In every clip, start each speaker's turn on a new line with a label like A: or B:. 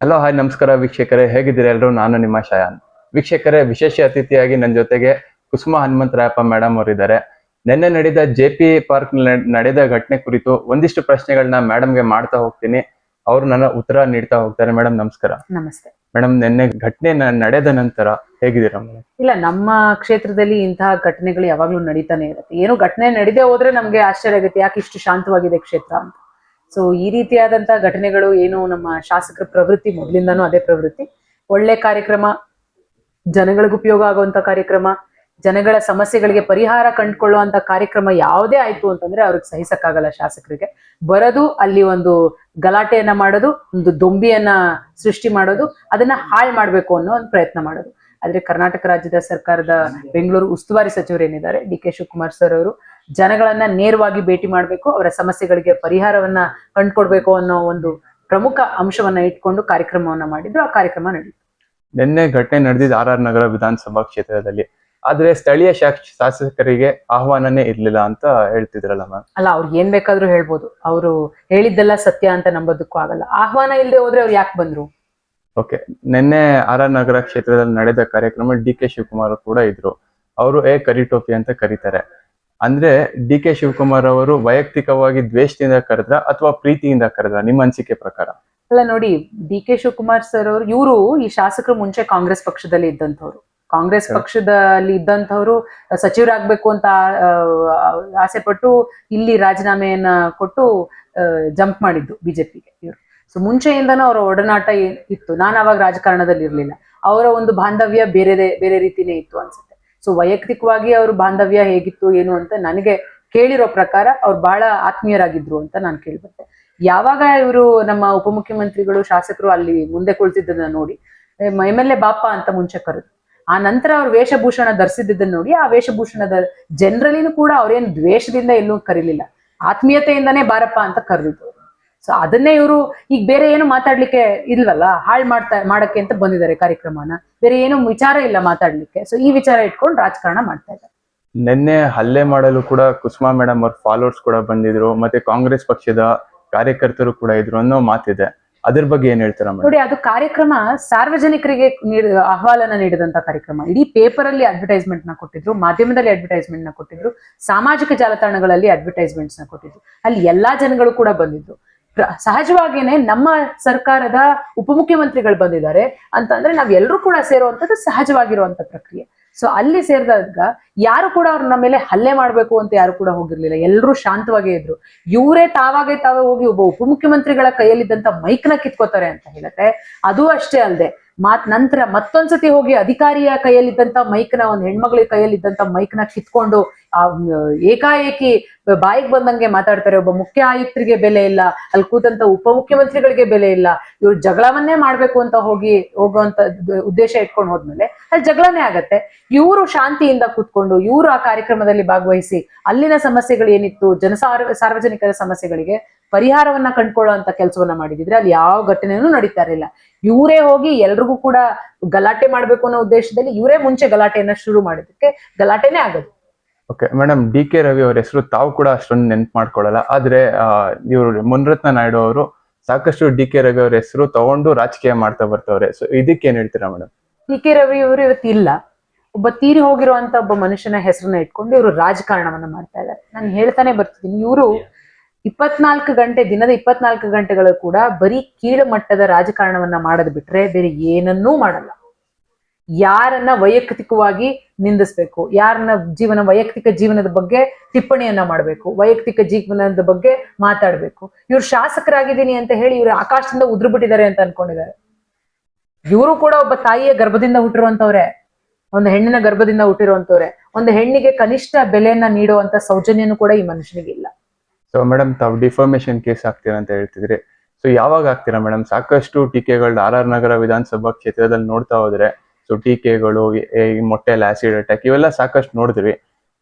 A: Hello hi ನಮಸ್ಕಾರ ವೀಕ್ಷಕರೇ, ಹೇಗಿದ್ದೀರಾ ಎಲ್ಲರೂ? ನಾನು ನಿಮ್ಮ ಶಯಾನ್. ವೀಕ್ಷಕರೇ, ವಿಶೇಷ ಅತಿಥಿಯಾಗಿ ನನ್ನ ಜೊತೆಗೆ ಕುಸುಮ ಹನುಮಂತರಾಯಪ್ಪ ಮೇಡಮ್ ಅವರಿದ್ದಾರೆ. ನಿನ್ನೆ ನಡೆದ ಜೆ.ಪಿ. ಪಾರ್ಕ್ ನಡೆದ ಘಟನೆ ಕುರಿತು ಒಂದಿಷ್ಟು ಪ್ರಶ್ನೆಗಳನ್ನ ಮೇಡಮ್ಗೆ ಮಾಡ್ತಾ ಹೋಗ್ತೀನಿ. ಅವರು ನನ್ನ ಉತ್ತರ ನೀಡ್ತಾ ಹೋಗ್ತಾರೆ. ಮೇಡಮ್ ನಮಸ್ಕಾರ.
B: ನಮಸ್ತೆ
A: ಮೇಡಮ್, ನಿನ್ನೆ ಘಟನೆ ನಡೆದ ನಂತರ ಹೇಗಿದ್ದೀರಾ ಮೇಡಮ್?
B: ಇಲ್ಲ, ನಮ್ಮ ಕ್ಷೇತ್ರದಲ್ಲಿ ಇಂತಹ ಘಟನೆಗಳು ಯಾವಾಗ್ಲೂ ನಡೀತಾನೆ ಇರುತ್ತೆ. ಏನು ಘಟನೆ ನಡೀದೇ ಹೋದ್ರೆ ನಮ್ಗೆ ಆಶ್ಚರ್ಯ ಆಗುತ್ತೆ, ಯಾಕೆ ಇಷ್ಟು ಶಾಂತವಾಗಿದೆ ಕ್ಷೇತ್ರ ಅಂತ. ಸೊ ಈ ರೀತಿಯಾದಂತಹ ಘಟನೆಗಳು ಏನು, ನಮ್ಮ ಶಾಸಕರ ಪ್ರವೃತ್ತಿ ಮೊದಲಿಂದಾನು ಅದೇ ಪ್ರವೃತ್ತಿ. ಒಳ್ಳೆ ಕಾರ್ಯಕ್ರಮ, ಜನಗಳಿಗೆ ಉಪಯೋಗ ಆಗುವಂತ ಕಾರ್ಯಕ್ರಮ, ಜನಗಳ ಸಮಸ್ಯೆಗಳಿಗೆ ಪರಿಹಾರ ಕಂಡುಕೊಳ್ಳುವಂತ ಕಾರ್ಯಕ್ರಮ ಯಾವುದೇ ಆಯ್ತು ಅಂತಂದ್ರೆ ಅವ್ರಿಗೆ ಸಹಿಸಕ್ಕಾಗಲ್ಲ. ಶಾಸಕರಿಗೆ ಬರೋದು ಅಲ್ಲಿ ಒಂದು ಗಲಾಟೆಯನ್ನ ಮಾಡೋದು, ಒಂದು ದೊಂಬಿಯನ್ನ ಸೃಷ್ಟಿ ಮಾಡೋದು, ಅದನ್ನ ಹಾಳು ಮಾಡ್ಬೇಕು ಅನ್ನೋ ಒಂದು ಪ್ರಯತ್ನ ಮಾಡೋದು. ಆದ್ರೆ ಕರ್ನಾಟಕ ರಾಜ್ಯದ ಸರ್ಕಾರದ ಬೆಂಗಳೂರು ಉಸ್ತುವಾರಿ ಸಚಿವರು ಏನಿದ್ದಾರೆ, ಡಿ.ಕೆ. ಶಿವಕುಮಾರ್ ಸರ್ ಅವರು, ಜನಗಳನ್ನ ನೇರವಾಗಿ ಭೇಟಿ ಮಾಡ್ಬೇಕು, ಅವರ ಸಮಸ್ಯೆಗಳಿಗೆ ಪರಿಹಾರವನ್ನ ಕಂಡುಕೊಡ್ಬೇಕು ಅನ್ನೋ ಒಂದು ಪ್ರಮುಖ ಅಂಶವನ್ನ ಇಟ್ಕೊಂಡು ಕಾರ್ಯಕ್ರಮವನ್ನ ಮಾಡಿದ್ರು. ಆ ಕಾರ್ಯಕ್ರಮ ನಡೀತು.
A: ನಿನ್ನೆ ಘಟನೆ ನಡೆದಿದ್ದು ಆರ್.ಆರ್. ನಗರ ವಿಧಾನಸಭಾ ಕ್ಷೇತ್ರದಲ್ಲಿ. ಆದ್ರೆ ಸ್ಥಳೀಯ ಶಾಸಕರಿಗೆ ಆಹ್ವಾನನೇ ಇರ್ಲಿಲ್ಲ ಅಂತ ಹೇಳ್ತಿದ್ರಲ್ಲ ಮ್ಯಾಮ್.
B: ಅಲ್ಲ, ಅವ್ರಿಗೆ ಏನ್ ಬೇಕಾದ್ರೂ ಹೇಳ್ಬೋದು, ಅವರು ಹೇಳಿದ್ದೆಲ್ಲ ಸತ್ಯ ಅಂತ ನಂಬೋದಕ್ಕೂ ಆಗಲ್ಲ. ಆಹ್ವಾನ ಇಲ್ಲದೆ ಹೋದ್ರೆ ಅವ್ರು ಯಾಕೆ ಬಂದ್ರು?
A: ಓಕೆ, ನಿನ್ನೆ ಆರ್.ಆರ್. ನಗರ ಕ್ಷೇತ್ರದಲ್ಲಿ ನಡೆದ ಕಾರ್ಯಕ್ರಮ ಡಿ.ಕೆ. ಶಿವಕುಮಾರ್ ಕೂಡ ಇದ್ರು. ಅವರು ಕರಿಟೋಪಿ ಅಂತ ಕರೀತಾರೆ. ಅಂದ್ರೆ ಡಿ.ಕೆ. ಶಿವಕುಮಾರ್ ಅವರು ವೈಯಕ್ತಿಕವಾಗಿ ದ್ವೇಷದಿಂದ ಕರೆದ್ರ ಅಥವಾ ಪ್ರೀತಿಯಿಂದ ಕರೆದ್ರ, ನಿಮ್ಮ ಅನಿಸಿಕೆ ಪ್ರಕಾರ?
B: ಅಲ್ಲ ನೋಡಿ, ಡಿ.ಕೆ. ಶಿವಕುಮಾರ್ ಸರ್ ಅವರು, ಇವರು ಈ ಶಾಸಕರು ಮುಂಚೆ ಕಾಂಗ್ರೆಸ್ ಪಕ್ಷದಲ್ಲಿ ಇದ್ದಂಥವ್ರು. ಕಾಂಗ್ರೆಸ್ ಪಕ್ಷದಲ್ಲಿ ಇದ್ದಂಥವ್ರು ಸಚಿವರಾಗ್ಬೇಕು ಅಂತ ಆಸೆ ಪಟ್ಟು ಇಲ್ಲಿ ರಾಜೀನಾಮೆಯನ್ನ ಕೊಟ್ಟು ಜಂಪ್ ಮಾಡಿದ್ದು ಬಿಜೆಪಿಗೆ ಇವರು. ಸೊ ಮುಂಚೆಯಿಂದನೂ ಅವರ ಒಡನಾಟ ಇತ್ತು. ನಾನು ಅವಾಗ ರಾಜಕಾರಣದಲ್ಲಿ ಇರ್ಲಿಲ್ಲ. ಅವರ ಒಂದು ಬಾಂಧವ್ಯ ಬೇರೆ ರೀತಿನೇ ಇತ್ತು ಅನ್ಸುತ್ತೆ. ಸೊ ವೈಯಕ್ತಿಕವಾಗಿ ಅವ್ರ ಬಾಂಧವ್ಯ ಹೇಗಿತ್ತು ಏನು ಅಂತ ನನಗೆ ಕೇಳಿರೋ ಪ್ರಕಾರ ಅವ್ರು ಬಹಳ ಆತ್ಮೀಯರಾಗಿದ್ರು ಅಂತ ನಾನು ಕೇಳ್ಬಟ್ಟೆ. ಯಾವಾಗ ಇವರು ನಮ್ಮ ಉಪಮುಖ್ಯಮಂತ್ರಿಗಳು ಶಾಸಕರು ಅಲ್ಲಿ ಮುಂದೆ ಕುಳಿತಿದ್ದನ್ನ ನೋಡಿ ಎಮ್.ಎಲ್.ಎ. ಬಾಪ ಅಂತ ಮುಂಚೆ ಕರೆದು, ಆ ನಂತರ ಅವ್ರ ವೇಷಭೂಷಣ ಧರಿಸಿದ್ದನ್ನ ನೋಡಿ, ಆ ವೇಷಭೂಷಣದ ಜನರಲ್ಲಿನೂ ಕೂಡ ಅವ್ರೇನು ದ್ವೇಷದಿಂದ ಎಲ್ಲೂ ಕರೀಲಿಲ್ಲ, ಆತ್ಮೀಯತೆಯಿಂದನೇ ಬಾರಪ್ಪ ಅಂತ ಕರೆದಿದ್ರು. ಸೊ ಅದನ್ನೇ ಇವರು ಈಗ ಬೇರೆ ಏನು ಮಾತಾಡ್ಲಿಕ್ಕೆ ಇಲ್ವಲ್ಲ, ಹಾಳು ಮಾಡಕ್ಕೆ ಅಂತ ಬಂದಿದ್ದಾರೆ ಕಾರ್ಯಕ್ರಮನ. ಬೇರೆ ಏನು ವಿಚಾರ ಇಲ್ಲ ಮಾತಾಡ್ಲಿಕ್ಕೆ. ಸೊ ಈ ವಿಚಾರ ಇಟ್ಕೊಂಡು ರಾಜಕಾರಣ ಮಾಡ್ತಾ ಇದ್ದಾರೆ.
A: ನಿನ್ನೆ ಹಲ್ಲೆ ಮಾಡಲು ಕೂಡ ಕುಸುಮಾ ಮೇಡಮ್ ಅವ್ರ ಫಾಲೋವರ್ಸ್ ಕೂಡ ಬಂದಿದ್ರು, ಮತ್ತೆ ಕಾಂಗ್ರೆಸ್ ಪಕ್ಷದ ಕಾರ್ಯಕರ್ತರು ಕೂಡ ಇದ್ರು ಅನ್ನೋ ಮಾತಿದೆ. ಅದ್ರ ಬಗ್ಗೆ ಏನ್ ಹೇಳ್ತೀರಾ
B: ನೋಡಿ, ಅದು ಕಾರ್ಯಕ್ರಮ ಸಾರ್ವಜನಿಕರಿಗೆ ಆಹ್ವಾನ ನೀಡಿದಂತ ಕಾರ್ಯಕ್ರಮ. ಇಡೀ ಪೇಪರ್ ಅಲ್ಲಿ ಅಡ್ವರ್ಟೈಸ್ಮೆಂಟ್ ನ ಕೊಟ್ಟಿದ್ರು, ಮಾಧ್ಯಮದಲ್ಲಿ ಅಡ್ವರ್ಟೈಸ್ಮೆಂಟ್ ನ ಕೊಟ್ಟಿದ್ರು, ಸಾಮಾಜಿಕ ಜಾಲತಾಣಗಳಲ್ಲಿ ಅಡ್ವರ್ಟೈಸ್ಮೆಂಟ್ಸ್ ನ ಕೊಟ್ಟಿದ್ರು. ಅಲ್ಲಿ ಎಲ್ಲಾ ಜನಗಳು ಕೂಡ ಬಂದಿದ್ರು. ಸಹಜವಾಗಿಯೇ ನಮ್ಮ ಸರ್ಕಾರದ ಉಪಮುಖ್ಯಮಂತ್ರಿಗಳು ಬಂದಿದ್ದಾರೆ ಅಂತಂದ್ರೆ ನಾವೆಲ್ಲರೂ ಕೂಡ ಸೇರುವಂತದ್ದು ಸಹಜವಾಗಿರುವಂತ ಪ್ರಕ್ರಿಯೆ. ಸೊ ಅಲ್ಲಿ ಸೇರಿದಾಗ ಯಾರು ಕೂಡ ಅವ್ರ ನಮ್ಮ ಮೇಲೆ ಹಲ್ಲೆ ಮಾಡ್ಬೇಕು ಅಂತ ಯಾರು ಕೂಡ ಹೋಗಿರ್ಲಿಲ್ಲ. ಎಲ್ಲರೂ ಶಾಂತವಾಗೇ ಇದ್ರು. ಇವರೇ ತಾವೇ ಹೋಗಿ ಒಬ್ಬ ಉಪಮುಖ್ಯಮಂತ್ರಿಗಳ ಕೈಯಲ್ಲಿದ್ದಂತ ಮೈಕ್ನ ಕಿತ್ಕೋತಾರೆ ಅಂತ ಹೇಳುತ್ತೆ. ಅದು ಅಷ್ಟೇ ಅಲ್ಲದೆ ನಂತರ ಮತ್ತೊಂದ್ಸತಿ ಹೋಗಿ ಅಧಿಕಾರಿಯ ಕೈಯಲ್ಲಿದ್ದಂತ ಮೈಕ್ನ, ಒಂದು ಹೆಣ್ಮಗಳ ಕೈಯಲ್ಲಿದ್ದಂತ ಮೈಕ್ನ ಕಿತ್ಕೊಂಡು ಏಕಾಏಕಿ ಬಾಯಿಗೆ ಬಂದಂಗೆ ಮಾತಾಡ್ತಾರೆ. ಒಬ್ಬ ಮುಖ್ಯ ಆಯುಕ್ತರಿಗೆ ಬೆಲೆ ಇಲ್ಲ, ಅಲ್ಲಿ ಕೂತಂತ ಉಪಮುಖ್ಯಮಂತ್ರಿಗಳಿಗೆ ಬೆಲೆ ಇಲ್ಲ. ಇವ್ರು ಜಗಳವನ್ನೇ ಮಾಡ್ಬೇಕು ಅಂತ ಹೋಗುವಂತ ಉದ್ದೇಶ ಇಟ್ಕೊಂಡು ಹೋದ್ಮೇಲೆ ಅಲ್ಲಿ ಜಗಳನೇ ಆಗತ್ತೆ. ಇವರು ಶಾಂತಿಯಿಂದ ಕೂತ್ಕೊಂಡು ಇವರು ಆ ಕಾರ್ಯಕ್ರಮದಲ್ಲಿ ಭಾಗವಹಿಸಿ ಅಲ್ಲಿನ ಸಮಸ್ಯೆಗಳು ಏನಿತ್ತು, ಸಾರ್ವಜನಿಕರ ಸಮಸ್ಯೆಗಳಿಗೆ ಪರಿಹಾರವನ್ನ ಕಂಡುಕೊಳ್ಳುವಂತ ಕೆಲಸವನ್ನ ಮಾಡಿದಿದ್ರೆ ಅಲ್ಲಿ ಯಾವ ಘಟನೆನೂ ನಡೀತಾ ಇರಲಿಲ್ಲ. ಇವರೇ ಹೋಗಿ ಎಲ್ರಿಗೂ ಕೂಡ ಗಲಾಟೆ ಮಾಡ್ಬೇಕು ಅನ್ನೋ ಉದ್ದೇಶದಲ್ಲಿ ಇವರೇ ಮುಂಚೆ ಗಲಾಟೆಯನ್ನ ಶುರು ಮಾಡಿದಕ್ಕೆ ಗಲಾಟೆನೇ ಆಗೋದು.
A: Okay madam, DK. ರವಿ ಅವ್ರ ಹೆಸರು ತಾವು ಕೂಡ ಅಷ್ಟೊಂದು ನೆನ್ಪು ಮಾಡ್ಕೊಳ್ಳಲ್ಲ. ಆದ್ರೆ ಇವರು ಮುನಿರತ್ನ ನಾಯ್ಡು ಅವರು ಸಾಕಷ್ಟು ಡಿ.ಕೆ. ರವಿ ಅವ್ರ ಹೆಸರು ತಗೊಂಡು ರಾಜಕೀಯ ಮಾಡ್ತಾ ಬರ್ತವ್ರೆ. ಸೊ ಇದಕ್ಕೆ ಏನ್ ಹೇಳ್ತೀರಾ ಮೇಡಮ್?
B: ಡಿ.ಕೆ. ರವಿ ಅವರು ಇವತ್ತು ಇಲ್ಲ. ಒಬ್ಬ ತೀರಿ ಹೋಗಿರುವಂತ ಒಬ್ಬ ಮನುಷ್ಯನ ಹೆಸರನ್ನ ಇಟ್ಕೊಂಡು ಇವರು ರಾಜಕಾರಣವನ್ನ ಮಾಡ್ತಾ ಇದ್ದಾರೆ. ನಾನು ಹೇಳ್ತಾನೆ ಬರ್ತಿದ್ದೀನಿ, ಇವರು ದಿನದ 24 ಗಂಟೆಗಳು ಕೂಡ ಬರೀ ಕೀಳು ಮಟ್ಟದ ರಾಜಕಾರಣವನ್ನ ಮಾಡೋದ್ ಬಿಟ್ರೆ ಬೇರೆ ಏನನ್ನೂ ಮಾಡಲ್ಲ. ಯಾರನ್ನ ವೈಯಕ್ತಿಕವಾಗಿ ನಿಂದಿಸ್ಬೇಕು, ಯಾರನ್ನ ವೈಯಕ್ತಿಕ ಜೀವನದ ಬಗ್ಗೆ ಟಿಪ್ಪಣಿಯನ್ನ ಮಾಡ್ಬೇಕು, ವೈಯಕ್ತಿಕ ಜೀವನದ ಬಗ್ಗೆ ಮಾತಾಡ್ಬೇಕು. ಇವ್ರು ಶಾಸಕರಾಗಿದ್ದೀನಿ ಅಂತ ಹೇಳಿ ಇವ್ರು ಆಕಾಶದಿಂದ ಉದುರು ಬಿಟ್ಟಿದ್ದಾರೆ ಅಂತ ಅನ್ಕೊಂಡಿದ್ದಾರೆ. ಇವರು ಕೂಡ ಒಬ್ಬ ತಾಯಿಯ ಗರ್ಭದಿಂದ ಹುಟ್ಟಿರುವಂತವ್ರೆ, ಒಂದು ಹೆಣ್ಣಿನ ಗರ್ಭದಿಂದ ಹುಟ್ಟಿರುವಂತವ್ರೆ. ಒಂದು ಹೆಣ್ಣಿಗೆ ಕನಿಷ್ಠ ಬೆಲೆಯನ್ನ ನೀಡುವಂತ ಸೌಜನ್ಯನೂ ಕೂಡ ಈ ಮನುಷ್ಯನಿಗೆ ಇಲ್ಲ.
A: ಸೊ ಮೇಡಮ್, ತಾವು ಡಿಫಾರ್ಮೇಶನ್ ಕೇಸ್ ಹಾಕ್ತೀರಾ ಅಂತ ಹೇಳ್ತಿದ್ರಿ. ಸೊ ಯಾವಾಗ ಹಾಕ್ತೀರಾ ಮೇಡಮ್? ಸಾಕಷ್ಟು ಟೀಕೆಗಳು ಆರ್.ಆರ್. ನಗರ ವಿಧಾನಸಭಾ ಕ್ಷೇತ್ರದಲ್ಲಿ ನೋಡ್ತಾ ಹೋದ್ರೆ, ಸೊ ಟೀಕೆಗಳು, ಮೊಟ್ಟೆಲ್ ಆಸಿಡ್ ಅಟ್ಯಾಕ್, ಇವೆಲ್ಲ ಸಾಕಷ್ಟು ನೋಡಿದ್ವಿ.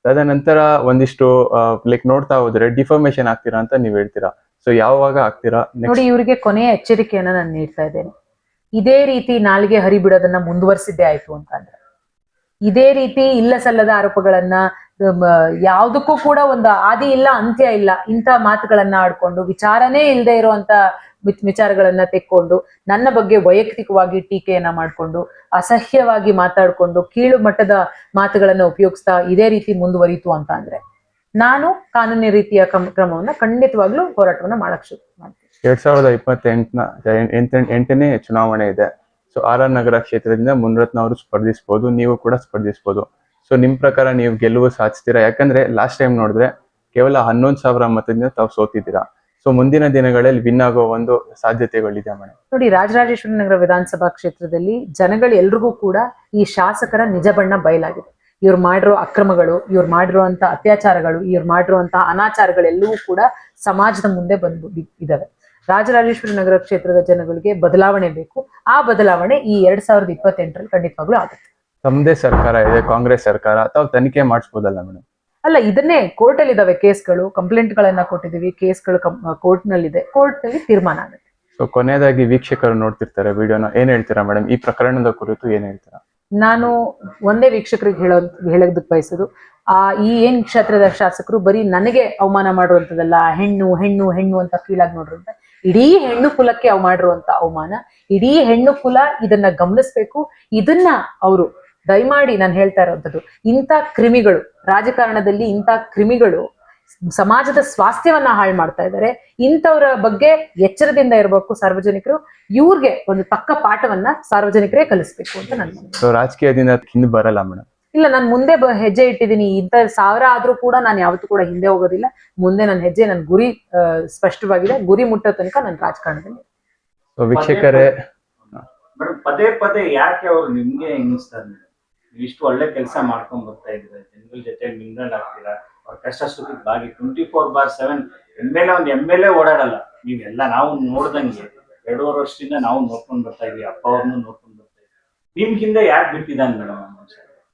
A: ತದನಂತರ ಒಂದಿಷ್ಟು ನೋಡ್ತಾ ಹೋದ್ರೆ ಡಿಫಾರ್ಮೇಶನ್ ಆಗ್ತೀರಾ ಅಂತ ನೀವ್ ಹೇಳ್ತೀರಾ. ಸೊ ಯಾವಾಗ ಆಗ್ತೀರಾ?
B: ನೋಡಿ, ಇವರಿಗೆ ಕೊನೆಯ ಎಚ್ಚರಿಕೆಯನ್ನ ನಾನು ನೀಡ್ತಾ ಇದ್ದೇನೆ. ಇದೇ ರೀತಿ ನಾಲಿಗೆ ಹರಿಬಿಡೋದನ್ನ ಮುಂದುವರಿಸಿದ್ದೇ ಆಯ್ತು ಅಂತಂದ್ರೆ ಇದೇ ರೀತಿ ಇಲ್ಲ ಸಲ್ಲದ ಆರೋಪಗಳನ್ನ ಯಾವುದಕ್ಕೂ ಕೂಡ ಒಂದು ಆದಿ ಇಲ್ಲ ಅಂತ್ಯ ಇಲ್ಲ ಇಂಥ ಮಾತುಗಳನ್ನ ಆಡ್ಕೊಂಡು ವಿಚಾರನೇ ಇಲ್ಲದೆ ಇರುವಂತ ವಿಚಾರಗಳನ್ನ ತೆಕ್ಕೊಂಡು ನನ್ನ ಬಗ್ಗೆ ವೈಯಕ್ತಿಕವಾಗಿ ಟೀಕೆಯನ್ನ ಮಾಡ್ಕೊಂಡು ಅಸಹ್ಯವಾಗಿ ಮಾತಾಡ್ಕೊಂಡು ಕೀಳು ಮಟ್ಟದ ಮಾತುಗಳನ್ನ ಉಪಯೋಗಿಸ್ತಾ ಇದೇ ರೀತಿ ಮುಂದುವರಿತು ಅಂತ ಅಂದ್ರೆ ನಾನು ಕಾನೂನಿ ರೀತಿಯ ಕ್ರಮವನ್ನ ಖಂಡಿತವಾಗ್ಲೂ ಹೋರಾಟವನ್ನ ಮಾಡಕ್ ಶುರು ಮಾಡ್ತೀನಿ.
A: 2028ನೇ ಚುನಾವಣೆ ಇದೆ. ಸೊ ಆರ್ ನಗರ ಕ್ಷೇತ್ರದಿಂದ ಮುನಿರತ್ನ ಅವರು ಸ್ಪರ್ಧಿಸಬಹುದು, ನೀವು ಕೂಡ ಸ್ಪರ್ಧಿಸಬಹುದು. ಸೊ ನಿಮ್ ಪ್ರಕಾರ ನೀವು ಗೆಲುವು ಸಾಧಿಸ್ತೀರಾ? ಯಾಕಂದ್ರೆ ಲಾಸ್ಟ್ ಟೈಮ್ ನೋಡಿದ್ರೆ ಕೇವಲ 11,000 ಮತದಿಂದ ತಾವು ಸೋತಿದ್ದೀರಾ. ಸೊ ಮುಂದಿನ ದಿನಗಳಲ್ಲಿ ವಿನ್ ಆಗೋ ಒಂದು ಸಾಧ್ಯತೆಗಳಿದೆ ಮೇಡಮ್.
B: ನೋಡಿ, ರಾಜರಾಜೇಶ್ವರಿ ನಗರ ವಿಧಾನಸಭಾ ಕ್ಷೇತ್ರದಲ್ಲಿ ಜನಗಳು ಎಲ್ರಿಗೂ ಕೂಡ ಈ ಶಾಸಕರ ನಿಜ ಬಣ್ಣ ಬಯಲಾಗಿದೆ. ಇವ್ರು ಮಾಡಿರೋ ಅಕ್ರಮಗಳು, ಇವ್ರು ಮಾಡಿರುವಂತ ಅತ್ಯಾಚಾರಗಳು, ಇವ್ರು ಮಾಡಿರುವಂತ ಅನಾಚಾರಗಳೆಲ್ಲವೂ ಕೂಡ ಸಮಾಜದ ಮುಂದೆ ಬಂದು ಇದಾವೆ. ರಾಜರಾಜೇಶ್ವರಿ ನಗರ ಕ್ಷೇತ್ರದ ಜನಗಳಿಗೆ ಬದಲಾವಣೆ ಬೇಕು. ಆ ಬದಲಾವಣೆ ಈ 2028ರಲ್ಲಿ ಖಂಡಿತವಾಗ್ಲೂ ಆಗುತ್ತೆ.
A: ತಮ್ಮದೇ ಸರ್ಕಾರ ಇದೆ, ಕಾಂಗ್ರೆಸ್ ಸರ್ಕಾರ, ತಾವು ತನಿಖೆ ಮಾಡಿಸ್ಬೋದಲ್ಲ ಮೇಡಮ್?
B: ಅಲ್ಲ, ಇದನ್ನೇ ಕೋರ್ಟ್ ಅಲ್ಲಿ ಇದಾವೆ ಕೇಸ್ಗಳು, ಕಂಪ್ಲೇಂಟ್ ಗಳನ್ನ ಕೊಟ್ಟಿದೀವಿ, ಕೇಸ್ಗಳು ಕೋರ್ಟ್ ನಲ್ಲಿ ತೀರ್ಮಾನ ಆಗುತ್ತೆ.
A: ಸೊ ಕೊನೆಯದಾಗಿ ವೀಕ್ಷಕರು ನೋಡ್ತಿರ್ತಾರೆ ವಿಡಿಯೋನ, ಏನ್ ಹೇಳ್ತೀರಾ ಮೇಡಮ್ ಈ ಪ್ರಕರಣದ ಕುರಿತು ಏನ್ ಹೇಳ್ತೀರಾ?
B: ನಾನು ಒಂದೇ ವೀಕ್ಷಕರಿಗೆ ಹೇಳೋದಕ್ಕೆ ಬಯಸೋದು, ಈ ಏನ್ ಕ್ಷೇತ್ರದ ಶಾಸಕರು ಬರೀ ನನಗೆ ಅವಮಾನ ಮಾಡುವಂತದಲ್ಲ, ಹೆಣ್ಣು ಹೆಣ್ಣು ಹೆಣ್ಣು ಅಂತ ಕೀಳಾಗಿ ನೋಡ್ರಂತ, ಇಡೀ ಹೆಣ್ಣು ಕುಲಕ್ಕೆ ಅವ್ ಮಾಡಿರುವಂತ ಅವಮಾನ. ಇಡೀ ಹೆಣ್ಣು ಕುಲ ಇದನ್ನ ಗಮನಿಸ್ಬೇಕು. ಇದನ್ನ ಅವರು ದಯಮಾಡಿ ನಾನು ಹೇಳ್ತಾ ಇರೋಂಥದ್ದು, ಇಂಥ ಕ್ರಿಮಿಗಳು ರಾಜಕಾರಣದಲ್ಲಿ, ಇಂಥ ಕ್ರಿಮಿಗಳು ಸಮಾಜದ ಸ್ವಾಸ್ಥ್ಯವನ್ನ ಹಾಳು ಮಾಡ್ತಾ ಇದ್ದಾರೆ. ಇಂಥವ್ರ ಬಗ್ಗೆ ಎಚ್ಚರದಿಂದ ಇರಬೇಕು ಸಾರ್ವಜನಿಕರು. ಇವ್ರಿಗೆ ಒಂದು ತಕ್ಕ ಪಾಠವನ್ನ ಸಾರ್ವಜನಿಕರೇ ಕಲಿಸ್ಬೇಕು ಅಂತ ನಾನು.
A: ರಾಜಕೀಯದಿಂದ ಹಿಂದೆ ಬರಲ್ಲ ಮೇಡಮ್?
B: ಇಲ್ಲ, ನಾನು ಮುಂದೆ ಹೆಜ್ಜೆ ಇಟ್ಟಿದ್ದೀನಿ. ಇಂಥ 1000 ಆದ್ರೂ ಕೂಡ ನಾನು ಯಾವತ್ತೂ ಕೂಡ ಹಿಂದೆ ಹೋಗೋದಿಲ್ಲ. ಮುಂದೆ ನನ್ನ ಹೆಜ್ಜೆ, ನನ್ನ ಗುರಿ ಸ್ಪಷ್ಟವಾಗಿದೆ. ಗುರಿ ಮುಟ್ಟೋ ತನಕ ನನ್ನ ರಾಜಕಾರಣದಲ್ಲಿ.
A: ವೀಕ್ಷಕರೇ,
C: ಪದೇ ಪದೇ ಯಾಕೆ ಅವ್ರು ನಿಮ್ಗೆ ಹಿಂಗಿಸ್ತಾರೆ? ನೀವು ಇಷ್ಟು ಒಳ್ಳೆ ಕೆಲಸ ಮಾಡ್ಕೊಂಡ್ ಬರ್ತಾ ಇದ್ದೀರಾ, ಜನಗಳ ಜೊತೆ ಮಿಂಗಲ್ ಆಗ್ತೀರಾ, ಅವ್ರ ಕಷ್ಟ ಸುಖಕ್ಕೆ ಬಾಗಿ 24/7 ಎಮ್ ಎಲ್ ಎ ಓಡಾಡಲ್ಲ. ನೀವೆಲ್ಲ ನಾವು ನೋಡ್ದಂಗೆ 2.5 ವರ್ಷದಿಂದ ನಾವು ನೋಡ್ಕೊಂಡ್ ಬರ್ತಾ ಇದೀವಿ, ಅಪ್ಪ ಅವ್ರನ್ನು ನೋಡ್ಕೊಂಡ್ ಬರ್ತಾ ಇದೀವಿ. ನಿಮ್ ಹಿಂದೆ ಯಾಕೆ ಬಿಟ್ಟಿದ್ದಾನೆ ಮೇಡಮ್?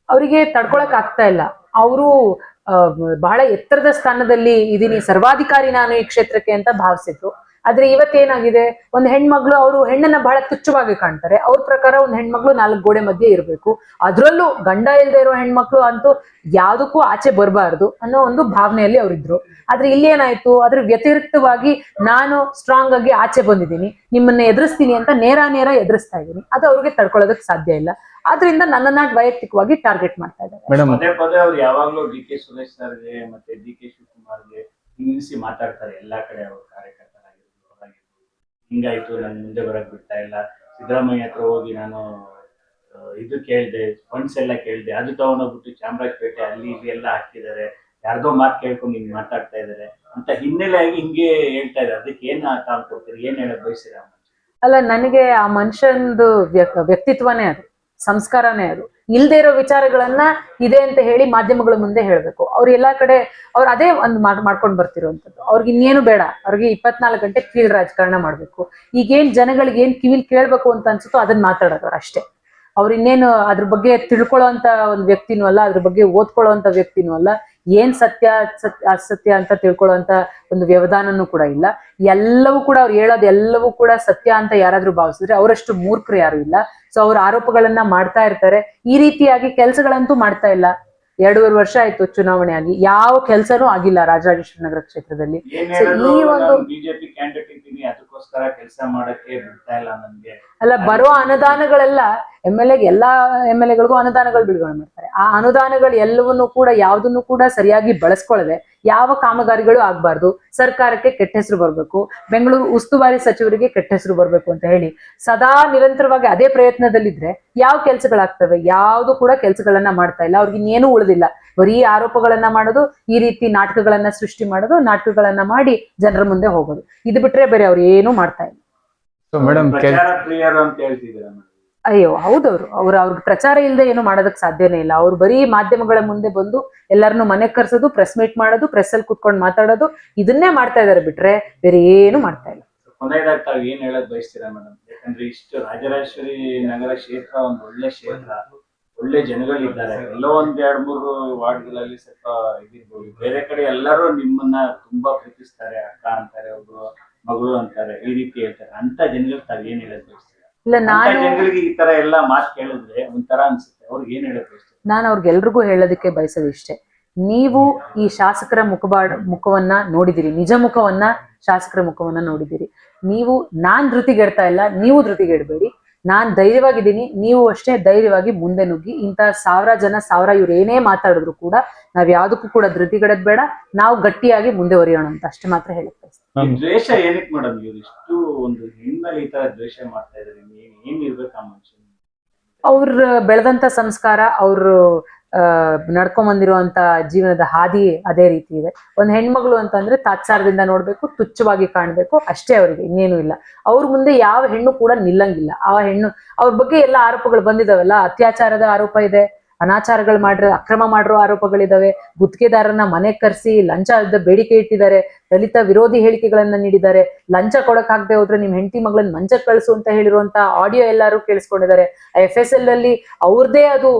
B: ಅವರಿಗೆ ತಡ್ಕೊಳಕ್ ಆಗ್ತಾ ಇಲ್ಲ. ಅವರು ಬಹಳ ಎತ್ತರದ ಸ್ಥಾನದಲ್ಲಿ ಇದೀನಿ, ಸರ್ವಾಧಿಕಾರಿ ನಾನು ಈ ಕ್ಷೇತ್ರಕ್ಕೆ ಅಂತ ಭಾವಿಸಿದ್ರು. ಆದ್ರೆ ಇವತ್ತೇನಾಗಿದೆ, ಒಂದು ಹೆಣ್ಮಗಳು, ಅವರು ಹೆಣ್ಣನ್ನ ಬಹಳ ತುಚ್ಛವಾಗಿ ಕಾಣ್ತಾರೆ. ಅವ್ರ ಪ್ರಕಾರ ಒಂದು ಹೆಣ್ಮಕ್ಳು 4 ಗೋಡೆ ಮಧ್ಯೆ ಇರಬೇಕು, ಅದ್ರಲ್ಲೂ ಗಂಡ ಇಲ್ಲದೆ ಇರೋ ಹೆಣ್ಮಕ್ಳು ಅಂತೂ ಯಾವ್ದಕ್ಕೂ ಆಚೆ ಬರಬಾರ್ದು ಅನ್ನೋ ಒಂದು ಭಾವನೆಯಲ್ಲಿ ಅವ್ರಿದ್ರು. ಆದ್ರೆ ಇಲ್ಲಿ ಏನಾಯ್ತು, ಅದ್ರ ವ್ಯತಿರಿಕ್ತವಾಗಿ ನಾನು ಸ್ಟ್ರಾಂಗ್ ಆಗಿ ಆಚೆ ಬಂದಿದ್ದೀನಿ, ನಿಮ್ಮನ್ನ ಎದುರಿಸ್ತೀನಿ ಅಂತ ನೇರ ಎದುರಿಸ್ತಾ ಇದ್ದೀನಿ. ಅದು ಅವ್ರಿಗೆ ತಡ್ಕೊಳ್ಳೋದಕ್ಕೆ ಸಾಧ್ಯ ಇಲ್ಲ. ಆದ್ರಿಂದ ನನ್ನನ್ನ ವೈಯಕ್ತಿಕವಾಗಿ ಟಾರ್ಗೆಟ್ ಮಾಡ್ತಾ ಇದ್ದಾರೆ.
C: ಪದೇ ಪದೇ ಅವ್ರು ಯಾವಾಗ್ಲೂ DK ಸುರೇಶ್ ಸರ್ಗೆ ಮತ್ತೆ DK ಶಿವಕುಮಾರ್ಗೆ ನಿಲ್ಲಿಸಿ ಮಾತಾಡ್ತಾರೆ. ಎಲ್ಲಾ ಕಡೆ ಅವ್ರ ಕಾರ್ಯಕರ್ತರಾಗಿರ್ಬೋದು, ಹಿಂಗಾಯ್ತು, ನನ್ ಮುಂದೆ ಬರಕ್ ಬಿಡ್ತಾ ಇಲ್ಲ. ಸಿದ್ದರಾಮಯ್ಯ ಹತ್ರ ಹೋಗಿ ನಾನು ಇದು ಕೇಳ್ದೆ, ಫಂಡ್ಸ್ ಎಲ್ಲ ಕೇಳ್ದೆ, ಅದು ತಗೊಂಡೋಗ್ಬಿಟ್ಟು ಚಾಮರಾಜಪೇಟೆ ಅಲ್ಲಿ ಇಲ್ಲಿ ಎಲ್ಲ ಹಾಕಿದ್ದಾರೆ, ಯಾರ್ದೋ ಮಾತು ಕೇಳ್ಕೊಂಡು ಹಿಂಗ್ ಮಾತಾಡ್ತಾ ಇದಾರೆ ಅಂತ ಹಿನ್ನೆಲೆಯಾಗಿ ಹಿಂಗೆ ಹೇಳ್ತಾ ಇದ್ದಾರೆ. ಅದಕ್ಕೆ ಏನ್ ಕೊಡ್ತೀರಿ, ಏನ್ ಹೇಳಕ್ ಬಯಸಿರ?
B: ಅಲ್ಲ, ನನಗೆ ಆ ಮನುಷ್ಯಂದು ವ್ಯಕ್ತಿತ್ವನೇ ಅದು, ಸಂಸ್ಕಾರನೇ ಅದು. ಇಲ್ದೇ ಇರೋ ವಿಚಾರಗಳನ್ನ ಇದೆ ಅಂತ ಹೇಳಿ ಮಾಧ್ಯಮಗಳ ಮುಂದೆ ಹೇಳ್ಬೇಕು. ಅವ್ರು ಎಲ್ಲಾ ಕಡೆ ಅವ್ರು ಅದೇ ಒಂದು ಮಾಡ್ಕೊಂಡು ಬರ್ತಿರುವಂತದ್ದು. ಅವ್ರಿಗೆ ಇನ್ನೇನು ಬೇಡ, ಅವ್ರಿಗೆ 24 ಗಂಟೆ ಕೀಳ್ ರಾಜಕಾರಣ ಮಾಡ್ಬೇಕು. ಈಗೇನ್ ಜನಗಳಿಗೆ ಏನ್ ಕಿವಿಲ್ ಕೇಳ್ಬೇಕು ಅಂತ ಅನ್ಸುತ್ತೋ ಅದನ್ನ ಮಾತಾಡೋದು ಅಷ್ಟೇ. ಅವ್ರು ಇನ್ನೇನು ಅದ್ರ ಬಗ್ಗೆ ತಿಳ್ಕೊಳ್ಳೋ ಅಂತ ಒಂದು ವ್ಯಕ್ತಿನೂ ಅಲ್ಲ, ಅದ್ರ ಬಗ್ಗೆ ಓದ್ಕೊಳ್ಳೋ ಅಂತ ವ್ಯಕ್ತಿನೂ ಅಲ್ಲ. ಏನ್ ಸತ್ಯ ಅಸತ್ಯ ಅಂತ ತಿಳ್ಕೊಳ್ಳೋಂತ ಒಂದು ವ್ಯವಧಾನನೂ ಕೂಡ ಇಲ್ಲ. ಎಲ್ಲವೂ ಕೂಡ ಅವ್ರು ಹೇಳೋದು ಎಲ್ಲವೂ ಕೂಡ ಸತ್ಯ ಅಂತ ಯಾರಾದ್ರೂ ಭಾವಿಸಿದ್ರೆ ಅವರಷ್ಟು ಮೂರ್ಖರು ಯಾರು ಇಲ್ಲ. ಸೊ ಅವ್ರ ಆರೋಪಗಳನ್ನ ಮಾಡ್ತಾ ಇರ್ತಾರೆ. ಈ ರೀತಿಯಾಗಿ ಕೆಲಸಗಳಂತೂ ಮಾಡ್ತಾ ಇಲ್ಲ. 2.5 ವರ್ಷ ಆಯ್ತು ಚುನಾವಣೆ ಆಗಿ, ಯಾವ ಕೆಲಸನೂ ಆಗಿಲ್ಲ ರಾಜರಾಜೇಶ್ವರಿ ನಗರ ಕ್ಷೇತ್ರದಲ್ಲಿ. ಈ ಒಂದು
C: ಬಿಜೆಪಿ ಕ್ಯಾಂಡಿಡೇಟ್ ಇದ್ದೀನಿ, ಅದಕ್ಕೋಸ್ಕರ ಕೆಲಸ ಮಾಡಕ್ಕೆ ಬಿಡ್ತಾ ಇಲ್ಲ ನನ್ಗೆ.
B: ಅಲ್ಲ, ಬರೋ ಅನುದಾನಗಳೆಲ್ಲ ಎಲ್ಲಾ ಎಮ್ ಎಲ್ ಎಗಳಿಗೂ ಅನುದಾನಗಳು ಬಿಡುಗಡೆ ಮಾಡ್ತಾರೆ. ಆ ಅನುದಾನಗಳು ಎಲ್ಲವನ್ನೂ ಕೂಡ ಯಾವ್ದನ್ನು ಕೂಡ ಸರಿಯಾಗಿ ಬಳಸ್ಕೊಳ್ಳದೆ ಯಾವ ಕಾಮಗಾರಿಗಳು ಆಗ್ಬಾರ್ದು, ಸರ್ಕಾರಕ್ಕೆ ಕೆಟ್ಟ ಹೆಸರು ಬರ್ಬೇಕು, ಬೆಂಗಳೂರು ಉಸ್ತುವಾರಿ ಸಚಿವರಿಗೆ ಕೆಟ್ಟ ಹೆಸರು ಬರ್ಬೇಕು ಅಂತ ಹೇಳಿ ಸದಾ ನಿರಂತರವಾಗಿ ಅದೇ ಪ್ರಯತ್ನದಲ್ಲಿದ್ರೆ ಯಾವ ಕೆಲಸಗಳಾಗ್ತವೆ? ಯಾವ್ದು ಕೂಡ ಕೆಲಸಗಳನ್ನ ಮಾಡ್ತಾ ಇಲ್ಲ. ಅವ್ರಿಗೆ ಇನ್ನೇನು ಉಳಿದಿಲ್ಲ, ಬರೀ ಆರೋಪಗಳನ್ನ ಮಾಡೋದು, ಈ ರೀತಿ ನಾಟಕಗಳನ್ನ ಸೃಷ್ಟಿ ಮಾಡೋದು, ನಾಟಕಗಳನ್ನ ಮಾಡಿ ಜನರ ಮುಂದೆ ಹೋಗೋದು. ಇದು ಬಿಟ್ರೆ ಬೇರೆ ಅವ್ರು ಏನು ಮಾಡ್ತಾ ಇಲ್ಲ. ಅಯ್ಯೋ, ಹೌದವ್ರು ಅವ್ರಿಗೆ ಪ್ರಚಾರ ಇಲ್ಲದೆ ಏನು ಮಾಡೋದಕ್ಕೆ ಸಾಧ್ಯನೇ ಇಲ್ಲ. ಅವ್ರು ಬರೀ ಮಾಧ್ಯಮಗಳ ಮುಂದೆ ಬಂದು ಎಲ್ಲರನ್ನು ಮನೆ ಕರ್ಸೋದು, ಪ್ರೆಸ್ ಮೀಟ್ ಮಾಡೋದು, ಪ್ರೆಸ್ ಅಲ್ಲಿ ಕುತ್ಕೊಂಡು ಮಾತಾಡೋದು, ಇದನ್ನೇ ಮಾಡ್ತಾ ಇದಾರೆ ಬಿಟ್ರೆ ಬೇರೆ ಏನು ಮಾಡ್ತಾ ಇಲ್ಲ.
C: ಕೊನೆಯದಾಗಿ ತಾವು ಏನ್ ಹೇಳಕ್ ಬಯಸ್ತೀರಾ ಮೇಡಮ್? ಯಾಕಂದ್ರೆ ಇಷ್ಟು ರಾಜರಾಜೇಶ್ವರಿ ನಗರ ಕ್ಷೇತ್ರ ಒಂದು ಒಳ್ಳೆ ಕ್ಷೇತ್ರ, ಒಳ್ಳೆ ಜನಗಳಿದ್ದಾರೆ. ಎಲ್ಲೋ 1-2-3 ವಾರ್ಡ್ಗಳಲ್ಲಿ ಸ್ವಲ್ಪ ಇದಿರ್ಬೋದು. ಬೇರೆ ಕಡೆ ಎಲ್ಲರೂ ನಿಮ್ಮನ್ನ ತುಂಬಾ ಪ್ರೀತಿಸ್ತಾರೆ, ಅಕ್ಕ ಅಂತಾರೆ, ಒಬ್ರು ಮಗಳು ಅಂತಾರೆ, ಈ ರೀತಿ ಹೇಳ್ತಾರೆ. ಅಂತ ಜನಗಳಿಗೆ ತಾವ್ ಏನ್ ಹೇಳಕ್ ಬಯಸ್ತೀರಾ?
B: ಇಲ್ಲ, ನಾನು
C: ಜನಗಳಿಗೆ ಈ ತರ ಎಲ್ಲಾ ಮಾತು ಕೇಳಿದ್ರೆ ಒಂಥರ ಅನ್ಸುತ್ತೆ, ಅವ್ರಿಗೆ ಏನ್ ಹೇಳಕ್ ಬಯಸ್ತೀರಾ?
B: ನಾನು ಅವ್ರಿಗೆಲ್ರಿಗೂ ಹೇಳೋದಕ್ಕೆ ಬಯಸೋದು ಇಷ್ಟೇ, ನೀವು ಈ ಶಾಸಕರ ಮುಖವನ್ನ ನೋಡಿದಿರಿ, ನಿಜ ಮುಖವನ್ನ, ಶಾಸಕರ ಮುಖವನ್ನ ನೋಡಿದಿರಿ. ನೀವು ನಾನ್ ಧೃತಿಗೆಡ್ತಾ ಇಲ್ಲ, ನೀವು ಧೃತಿಗೆಡಬೇಡಿ. ನಾನ್ ಧೈರ್ಯವಾಗಿದ್ದೀನಿ, ನೀವು ಅಷ್ಟೇ ಧೈರ್ಯವಾಗಿ ಮುಂದೆ ನುಗ್ಗಿ. ಇಂಥ 1000 ಜನ ಇವ್ರು ಏನೇ ಮಾತಾಡಿದ್ರು ಕೂಡ ನಾವ್ ಯಾವ್ದಕ್ಕೂ ಕೂಡ ಧೃತಿಗೆಡದ್ ಬೇಡ, ನಾವು ಗಟ್ಟಿಯಾಗಿ ಮುಂದೆ ಒರೆಯೋಣ ಅಂತ ಅಷ್ಟೇ ಮಾತ್ರ ಹೇಳಕ್ ಬಯಸ್ತೀನಿ.
C: ದ್ವೇಷ ಏನಕ್ಕೆ ಮೇಡಮ್, ಇವ್ರು ಇಷ್ಟು ಒಂದು ಹೆಣ್ಮೇಲೆ ಈ ತರ ದ್ವೇಷ ಮಾಡ್ತಾ ಇದಾರೆ, ಏನ್ ಇರ್ಬೇಕು ಆ ಮನುಷ್ಯ? ಅವ್ರ
B: ಬೆಳೆದಂತ ಸಂಸ್ಕಾರ, ಅವ್ರು ನಡ್ಕೊಂಡ್ ಬಂದಿರುವಂತ ಜೀವನದ ಹಾದಿ ಅದೇ ರೀತಿ ಇದೆ. ಒಂದ್ ಹೆಣ್ಮಗಳು ಅಂತಂದ್ರೆ ತಾತ್ಸಾರದಿಂದ ನೋಡ್ಬೇಕು, ತುಚ್ಛವಾಗಿ ಕಾಣ್ಬೇಕು, ಅಷ್ಟೇ ಅವ್ರಿಗೆ, ಇನ್ನೇನು ಇಲ್ಲ. ಅವ್ರ ಮುಂದೆ ಯಾವ ಹೆಣ್ಣು ಕೂಡ ನಿಲ್ಲಂಗಿಲ್ಲ. ಆ ಹೆಣ್ಣು, ಅವ್ರ ಬಗ್ಗೆ ಎಲ್ಲ ಆರೋಪಗಳು ಬಂದಿದಾವಲ್ಲ, ಅತ್ಯಾಚಾರದ ಆರೋಪ ಇದೆ, ಅನಾಚಾರಗಳು ಅಕ್ರಮ ಮಾಡಿರೋ ಆರೋಪಗಳಿದಾವೆ, ಗುತ್ತಿಗೆದಾರರನ್ನ ಮನೆಗೆ ಕರೆಸಿ ಲಂಚದ ಬೇಡಿಕೆ ಇಟ್ಟಿದ್ದಾರೆ, ದಲಿತ ವಿರೋಧಿ ಹೇಳಿಕೆಗಳನ್ನ ನೀಡಿದ್ದಾರೆ, ಲಂಚ ಕೊಡಕ್ಕಾಗದೆ ಹೋದ್ರೆ ನಿಮ್ ಹೆಂಡತಿ ಮಗಳನ್ನ ಮಂಚಕ್ಕೆ ಕಳಿಸು ಅಂತ ಹೇಳಿರುವಂತ ಆಡಿಯೋ ಎಲ್ಲರೂ ಕೇಳಿಸ್ಕೊಂಡಿದ್ದಾರೆ. FSL ಅಲ್ಲಿ ಅವ್ರದೇ ಅದು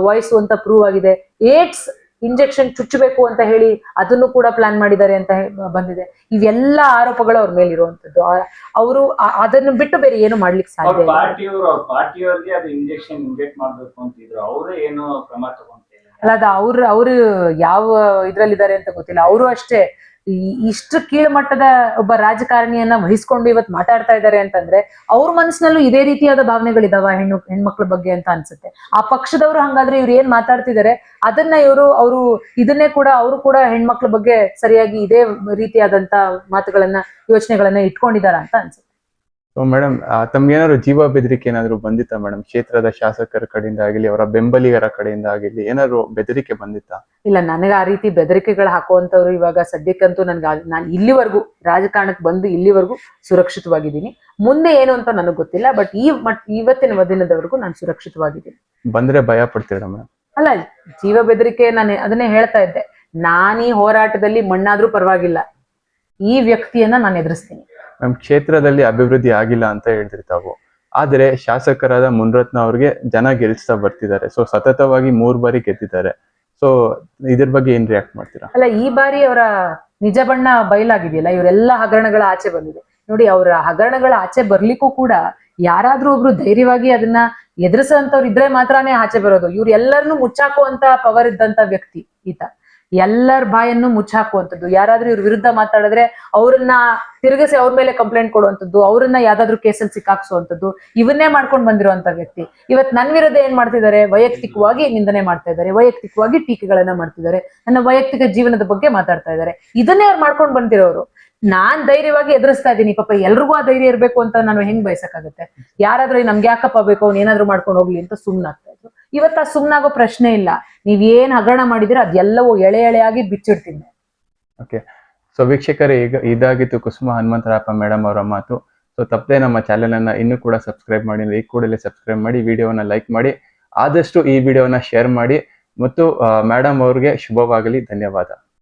B: ವಾಯ್ಸು ಅಂತ ಪ್ರೂವ್ ಆಗಿದೆ. ಏಡ್ಸ್ ಇಂಜೆಕ್ಷನ್ ಚುಚ್ಚಬೇಕು ಅಂತ ಹೇಳಿ ಅದನ್ನು ಕೂಡ ಪ್ಲಾನ್ ಮಾಡಿದ್ದಾರೆ ಅಂತ ಬಂದಿದೆ. ಇವೆಲ್ಲ ಆರೋಪಗಳು ಅವ್ರ ಮೇಲೆ ಇರುವಂತದ್ದು. ಅವರು ಅದನ್ನು ಬಿಟ್ಟು ಬೇರೆ ಏನು ಮಾಡ್ಲಿಕ್ಕೆ ಸಾಧ್ಯ ಇಲ್ಲ.
C: ಪಾರ್ಟಿಯವ್ರಿಗೆ ಅದು ಇಂಜೆಕ್ಷನ್ ಇಂಜೆಕ್ಟ್ ಮಾಡ್ಬೇಕು ಅಂತಿದ್ರು, ಅವರೇ ಏನು ಕ್ರಮ ತಗೊಂತಿಲ್ಲ.
B: ಅಲ್ಲ, ಅದು ಅವ್ರು ಯಾವ ಇದ್ರಲ್ಲಿದ್ದಾರೆ ಅಂತ ಗೊತ್ತಿಲ್ಲ. ಅವರು ಅಷ್ಟೇ ಇಷ್ಟು ಕೀಳ್ಮಟ್ಟದ ಒಬ್ಬ ರಾಜಕಾರಣಿಯನ್ನ ವಹಿಸ್ಕೊಂಡು ಇವತ್ತು ಮಾತಾಡ್ತಾ ಇದ್ದಾರೆ ಅಂತಂದ್ರೆ ಅವ್ರ ಮನಸ್ಸಿನಲ್ಲೂ ಇದೇ ರೀತಿಯಾದ ಭಾವನೆಗಳಿದಾವ ಹೆಣ್ಮಕ್ಳ ಬಗ್ಗೆ ಅಂತ ಅನ್ಸುತ್ತೆ. ಆ ಪಕ್ಷದವರು ಹಂಗಾದ್ರೆ ಇವ್ರು ಏನ್ ಮಾತಾಡ್ತಿದ್ದಾರೆ ಅದನ್ನ ಅವರು ಇದನ್ನೇ ಕೂಡ ಅವರು ಕೂಡ ಹೆಣ್ಮಕ್ಳ ಬಗ್ಗೆ ಸರಿಯಾಗಿ ಇದೇ ರೀತಿಯಾದಂತ ಮಾತುಗಳನ್ನ, ಯೋಚನೆಗಳನ್ನ ಇಟ್ಕೊಂಡಿದಾರ ಅಂತ ಅನ್ಸುತ್ತೆ.
A: ಸೊ ಮೇಡಮ್, ತಮ್ಗೇನಾದ್ರು ಜೀವ ಬೆದರಿಕೆ ಏನಾದ್ರು ಬಂದಿತ್ತಾ ಮೇಡಮ್? ಕ್ಷೇತ್ರದ ಶಾಸಕರ ಕಡೆಯಿಂದ ಆಗಿರ್ಲಿ, ಅವರ ಬೆಂಬಲಿಗರ ಕಡೆಯಿಂದ ಆಗಿರ್ಲಿ, ಏನಾದ್ರು ಬೆದರಿಕೆ ಬಂದಿತ್ತಾ?
B: ಇಲ್ಲ, ನನಗೆ ಆ ರೀತಿ ಬೆದರಿಕೆಗಳು ಹಾಕುವಂತವ್ರು ಇವಾಗ ಸದ್ಯಕ್ಕಂತೂ ನಾನು ಇಲ್ಲಿವರೆಗೂ ರಾಜಕಾರಣಕ್ಕೆ ಬಂದು ಇಲ್ಲಿವರೆಗೂ ಸುರಕ್ಷಿತವಾಗಿದ್ದೀನಿ. ಮುಂದೆ ಏನು ಅಂತ ನನಗೆ ಗೊತ್ತಿಲ್ಲ, ಬಟ್ ಇವತ್ತಿನ ದಿನದವರೆಗೂ ನಾನು ಸುರಕ್ಷಿತವಾಗಿದ್ದೀನಿ.
A: ಬಂದ್ರೆ ಭಯ ಪಡ್ತೀರಾ ಮೇಡಮ್?
B: ಅಲ್ಲ, ಜೀವ ಬೆದರಿಕೆ ನಾನು ಅದನ್ನೇ ಹೇಳ್ತಾ ಇದ್ದೆ. ನಾನೀ ಹೋರಾಟದಲ್ಲಿ ಮಣ್ಣಾದ್ರೂ ಪರವಾಗಿಲ್ಲ, ಈ ವ್ಯಕ್ತಿಯನ್ನ ನಾನು ಎದುರಿಸ್ತೀನಿ.
A: ನಮ್ ಕ್ಷೇತ್ರದಲ್ಲಿ ಅಭಿವೃದ್ಧಿ ಆಗಿಲ್ಲ ಅಂತ ಹೇಳ್ತಿರ್ತಾವು, ಆದ್ರೆ ಶಾಸಕರಾದ ಮುನ್ರತ್ನ ಅವ್ರಿಗೆ ಜನ ಗೆಲ್ಸ್ತಾ ಬರ್ತಿದ್ದಾರೆ. ಸೊ ಸತತವಾಗಿ 3 ಬಾರಿ ಗೆದ್ದಿದ್ದಾರೆ. ಸೊ ಇದ್ರ ಬಗ್ಗೆ ಏನ್ ರಿಯಾಕ್ಟ್ ಮಾಡ್ತೀರಾ?
B: ಅಲ್ಲ, ಈ ಬಾರಿ ಅವರ ನಿಜ ಬಣ್ಣ ಬಯಲಾಗಿದೆಯಲ್ಲ, ಇವರೆಲ್ಲ ಹಗರಣಗಳ ಆಚೆ ಬಂದಿದೆ ನೋಡಿ. ಅವರ ಹಗರಣಗಳ ಆಚೆ ಬರ್ಲಿಕ್ಕೂ ಕೂಡ ಯಾರಾದ್ರೂ ಒಬ್ರು ಧೈರ್ಯವಾಗಿ ಅದನ್ನ ಎದುರಿಸೋಂಥವ್ರು ಇದ್ರೆ ಮಾತ್ರನೇ ಆಚೆ ಬರೋದು. ಇವ್ರು ಎಲ್ಲರನ್ನೂ ಮುಚ್ಚಾಕುವಂತ ಪವರ್ ಇದ್ದಂತ ವ್ಯಕ್ತಿ ಈತ. ಎಲ್ಲರ ಬಾಯನ್ನು ಮುಚ್ಚಾಕುವಂಥದ್ದು, ಯಾರಾದ್ರೂ ಇವ್ರ ವಿರುದ್ಧ ಮಾತಾಡಿದ್ರೆ ಅವ್ರನ್ನ ತಿರುಗಿಸಿ ಅವ್ರ ಮೇಲೆ ಕಂಪ್ಲೇಂಟ್ ಕೊಡುವಂಥದ್ದು, ಅವ್ರನ್ನ ಯಾವ್ದಾದ್ರು ಕೇಸಲ್ಲಿ ಸಿಕ್ಕಾಕ್ಸುವಂಥದ್ದು, ಇವನ್ನೇ ಮಾಡ್ಕೊಂಡು ಬಂದಿರುವಂತ ವ್ಯಕ್ತಿ ಇವತ್ ನನ್ ವಿರುದ್ಧ ಏನ್ ಮಾಡ್ತಿದ್ದಾರೆ? ವೈಯಕ್ತಿಕವಾಗಿ ನಿಂದನೆ ಮಾಡ್ತಾ ಇದ್ದಾರೆ, ವೈಯಕ್ತಿಕವಾಗಿ ಟೀಕೆಗಳನ್ನ ಮಾಡ್ತಿದ್ದಾರೆ, ನನ್ನ ವೈಯಕ್ತಿಕ ಜೀವನದ ಬಗ್ಗೆ ಮಾತಾಡ್ತಾ ಇದ್ದಾರೆ. ಇದನ್ನೇ ಅವ್ರು ಮಾಡ್ಕೊಂಡು ಬಂದಿರೋರು. ನಾನ್ ಧೈರ್ಯವಾಗಿ ಎದುರಿಸ್ತಾ ಇದ್ದೀನಿ. ಪಾಪ ಎಲ್ರಿಗೂ ಆ ಧೈರ್ಯ ಇರ್ಬೇಕು ಅಂತ ನಾನು ಹೆಂಗ್ ಬಯಸಕ್ಕಾಗತ್ತೆ? ಯಾರಾದ್ರೂ ನಮ್ಗೆ ಯಾಕಪ್ಪ ಬೇಕು, ಅವ್ನು ಏನಾದ್ರು ಮಾಡ್ಕೊಂಡು ಹೋಗ್ಲಿ ಅಂತ ಸುಮ್ನಾಗ್ತಾ ಇದ್ರು. ಇವತ್ತು ಆ ಸುಮ್ನಾಗೋ ಪ್ರಶ್ನೆ ಇಲ್ಲ. ನೀವ್ ಏನ್ ಹಗರಣ ಮಾಡಿದಿರ ಅದೆಲ್ಲವೂ ಎಳೆಯಾಗಿ ಬಿಚ್ಚಿಡ್ತೀನಿ.
A: ಓಕೆ, ಸೊ ವೀಕ್ಷಕರೇ, ಇದಾಗಿತ್ತು ಕುಸುಮಾ ಹನುಮಂತರಾಯಪ್ಪ ಮೇಡಮ್ ಅವರ ಮಾತು. ಸೊ ತಪ್ಪದೆ ನಮ್ಮ ಚಾನೆಲ್ ಅನ್ನ ಇನ್ನೂ ಕೂಡ ಸಬ್ಸ್ಕ್ರೈಬ್ ಮಾಡಿ, ಈ ಕೂಡಲೇ ಸಬ್ಸ್ಕ್ರೈಬ್ ಮಾಡಿ, ವಿಡಿಯೋನ ಲೈಕ್ ಮಾಡಿ, ಆದಷ್ಟು ಈ ವಿಡಿಯೋನ ಶೇರ್ ಮಾಡಿ. ಮತ್ತು ಮೇಡಮ್ ಅವ್ರಿಗೆ ಶುಭವಾಗಲಿ. ಧನ್ಯವಾದ.